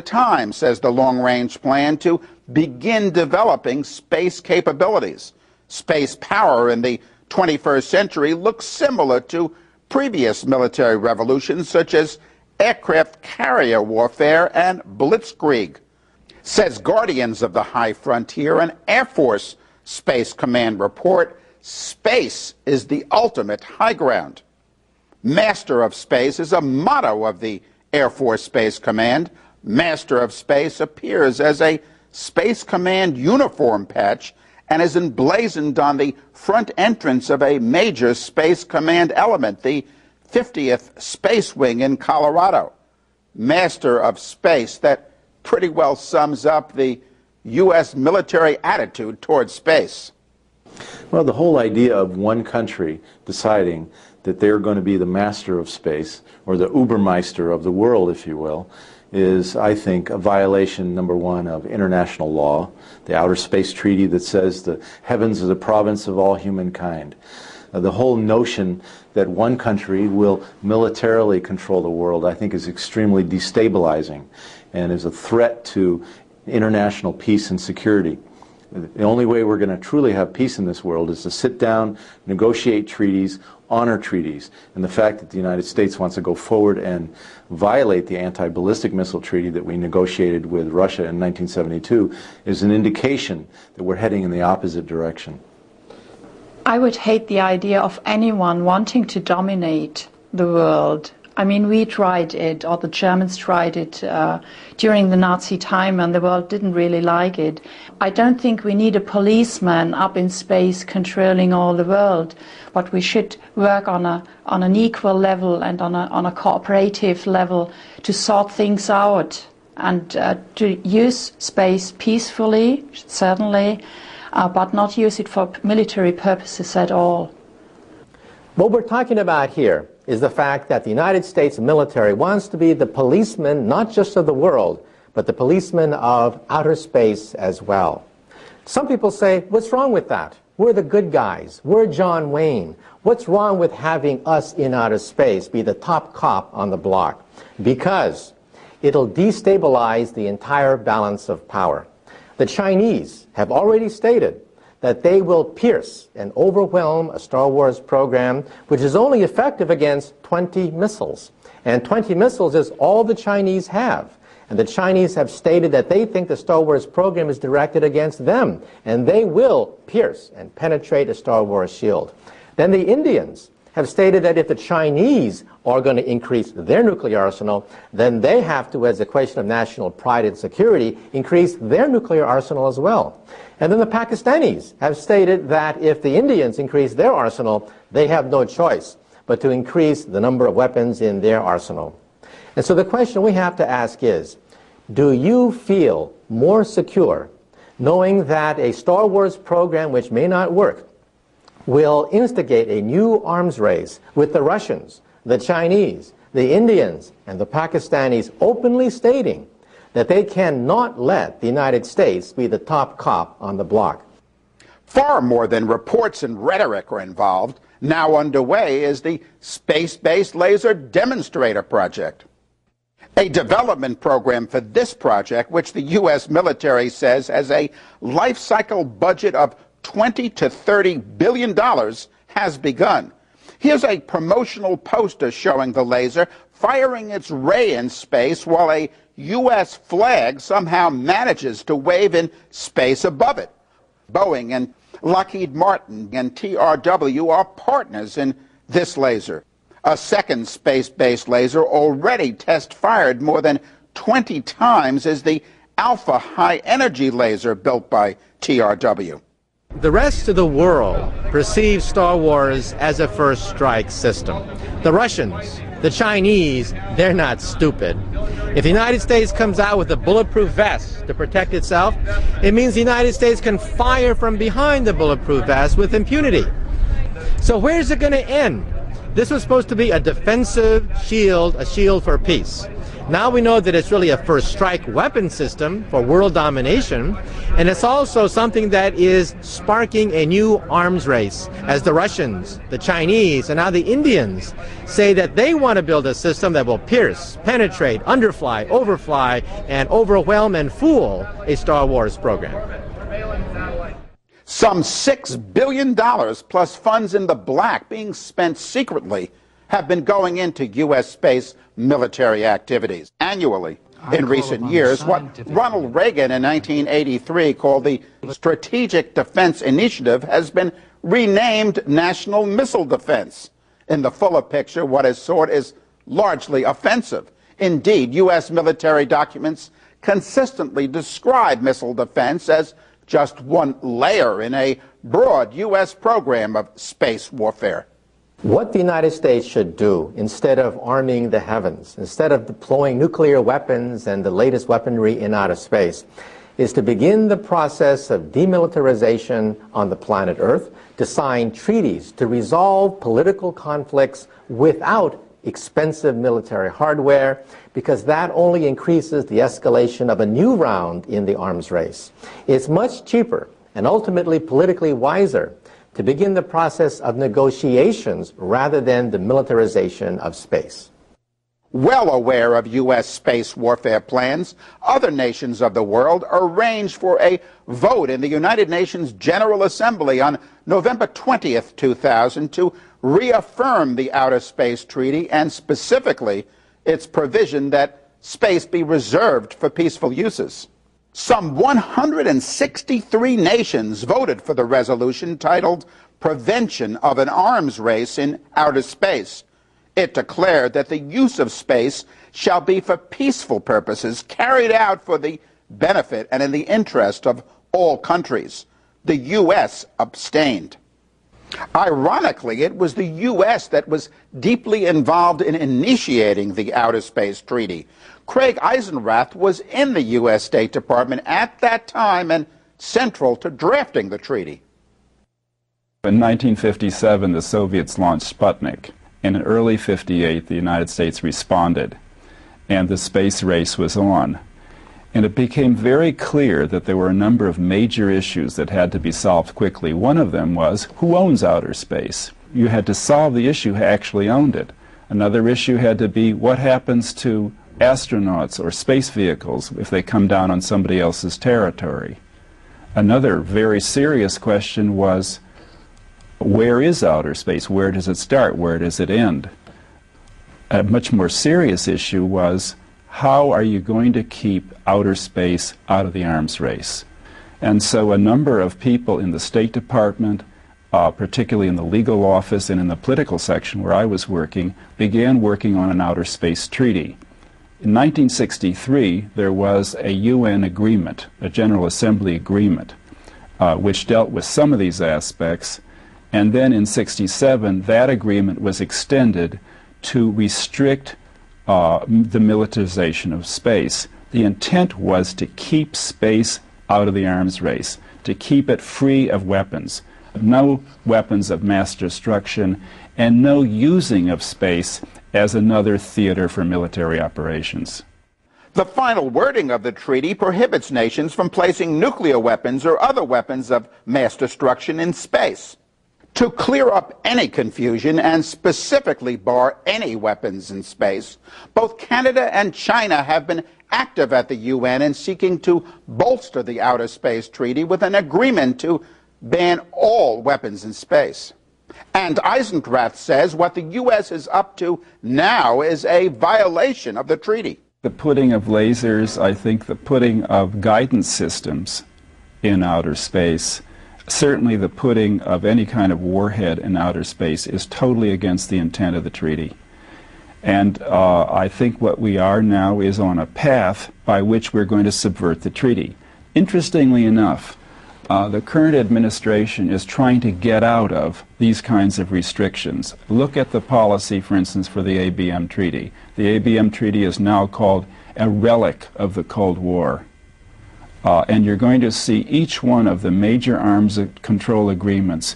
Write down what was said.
time, says the long-range plan, to begin developing space capabilities. Space power in the 21st century looks similar to previous military revolutions, such as aircraft carrier warfare and blitzkrieg. Says Guardians of the High Frontier, an Air Force Space Command report, space is the ultimate high ground. Master of Space is a motto of the Air Force Space Command. Master of Space appears as a Space Command uniform patch and is emblazoned on the front entrance of a major Space Command element, the 50th Space Wing in Colorado. Master of Space, that pretty well sums up the U.S. military attitude towards space. Well, the whole idea of one country deciding that they're going to be the master of space, or the Ubermeister of the world, if you will, is, I think, a violation, number one, of international law, the Outer Space Treaty that says the heavens are the province of all humankind. The whole notion that one country will militarily control the world, I think, is extremely destabilizing and is a threat to international peace and security. The only way we're going to truly have peace in this world is to sit down, negotiate treaties, honor treaties. And the fact that the United States wants to go forward and violate the anti-ballistic missile treaty that we negotiated with Russia in 1972 is an indication that we're heading in the opposite direction. I would hate the idea of anyone wanting to dominate the world. I mean, we tried it, or the Germans tried it during the Nazi time, and the world didn't really like it. I don't think we need a policeman up in space controlling all the world, but we should work on an equal level and on a cooperative level to sort things out and to use space peacefully, certainly, but not use it for military purposes at all. What we're talking about here is the fact that the United States military wants to be the policeman not just of the world, but the policeman of outer space as well. Some people say, what's wrong with that? We're the good guys. We're John Wayne. What's wrong with having us in outer space be the top cop on the block? Because it'll destabilize the entire balance of power. The Chinese have already stated that they will pierce and overwhelm a Star Wars program which is only effective against 20 missiles. And 20 missiles is all the Chinese have. And the Chinese have stated that they think the Star Wars program is directed against them, and they will pierce and penetrate a Star Wars shield. Then the Indians have stated that if the Chinese are going to increase their nuclear arsenal, then they have to, as a question of national pride and security, increase their nuclear arsenal as well. And then the Pakistanis have stated that if the Indians increase their arsenal, they have no choice but to increase the number of weapons in their arsenal. And so the question we have to ask is, do you feel more secure knowing that a Star Wars program which may not work will instigate a new arms race with the Russians, the Chinese, the Indians, and the Pakistanis openly stating that they cannot let the United States be the top cop on the block? Far more than reports and rhetoric are involved. Now underway is the Space-Based Laser Demonstrator Project. A development program for this project, which the U.S. military says has a life cycle budget of $20 to $30 billion, has begun. Here's a promotional poster showing the laser firing its ray in space while a U.S. flag somehow manages to wave in space above it. Boeing and Lockheed Martin and TRW are partners in this laser. A second space-based laser, already test-fired more than 20 times, is the Alpha high-energy laser built by TRW. The rest of the world perceives Star Wars as a first strike system. The Russians, the Chinese, they're not stupid. If the United States comes out with a bulletproof vest to protect itself, it means the United States can fire from behind the bulletproof vest with impunity. So where's it going to end? This was supposed to be a defensive shield, a shield for peace. Now we know that it's really a first strike weapon system for world domination, and it's also something that is sparking a new arms race as the Russians, the Chinese, and now the Indians say that they want to build a system that will pierce, penetrate, underfly, overfly, and overwhelm and fool a Star Wars program. Some $6 billion plus funds in the black being spent secretly have been going into U.S. space military activities annually. In recent years, what Ronald Reagan in 1983 called the Strategic Defense Initiative has been renamed National Missile Defense. In the fuller picture, what is sought is largely offensive. Indeed, U.S. military documents consistently describe missile defense as just one layer in a broad U.S. program of space warfare. What the United States should do, instead of arming the heavens, instead of deploying nuclear weapons and the latest weaponry in outer space, is to begin the process of demilitarization on the planet Earth, to sign treaties to resolve political conflicts without expensive military hardware, because that only increases the escalation of a new round in the arms race. It's much cheaper and ultimately politically wiser to begin the process of negotiations rather than the militarization of space. Well aware of U.S. space warfare plans, other nations of the world arranged for a vote in the United Nations General Assembly on November 20th, 2000 to reaffirm the Outer Space Treaty and specifically its provision that space be reserved for peaceful uses. Some 163 nations voted for the resolution titled Prevention of an Arms Race in Outer Space. It declared that the use of space shall be for peaceful purposes, carried out for the benefit and in the interest of all countries. The U.S. abstained. Ironically, it was the U.S. that was deeply involved in initiating the Outer Space Treaty. Craig Eisenrath was in the U.S. State Department at that time and central to drafting the treaty. In 1957, the Soviets launched Sputnik. In early '58, the United States responded, and the space race was on. And it became very clear that there were a number of major issues that had to be solved quickly. One of them was, who owns outer space? You had to solve the issue who actually owned it. Another issue had to be, what happens to astronauts or space vehicles if they come down on somebody else's territory? Another very serious question was, where is outer space? Where does it start? Where does it end? A much more serious issue was, how are you going to keep outer space out of the arms race? And so a number of people in the State Department, particularly in the legal office and in the political section where I was working, began working on an outer space treaty. In 1963, there was a UN agreement, a General Assembly agreement, which dealt with some of these aspects. And then in '67, that agreement was extended to restrict the militarization of space. The intent was to keep space out of the arms race, to keep it free of weapons, no weapons of mass destruction, and no using of space as another theater for military operations. The final wording of the treaty prohibits nations from placing nuclear weapons or other weapons of mass destruction in space. To clear up any confusion and specifically bar any weapons in space, both Canada and China have been active at the UN in seeking to bolster the Outer Space Treaty with an agreement to ban all weapons in space. And Eisenrath says what the U.S. is up to now is a violation of the treaty. The putting of lasers, I think the putting of guidance systems in outer space, certainly the putting of any kind of warhead in outer space is totally against the intent of the treaty. And I think what we are now is on a path by which we're going to subvert the treaty. Interestingly enough, the current administration is trying to get out of these kinds of restrictions. Look at the policy, for instance, for the ABM Treaty. The ABM Treaty is now called a relic of the Cold War. And you're going to see each one of the major arms control agreements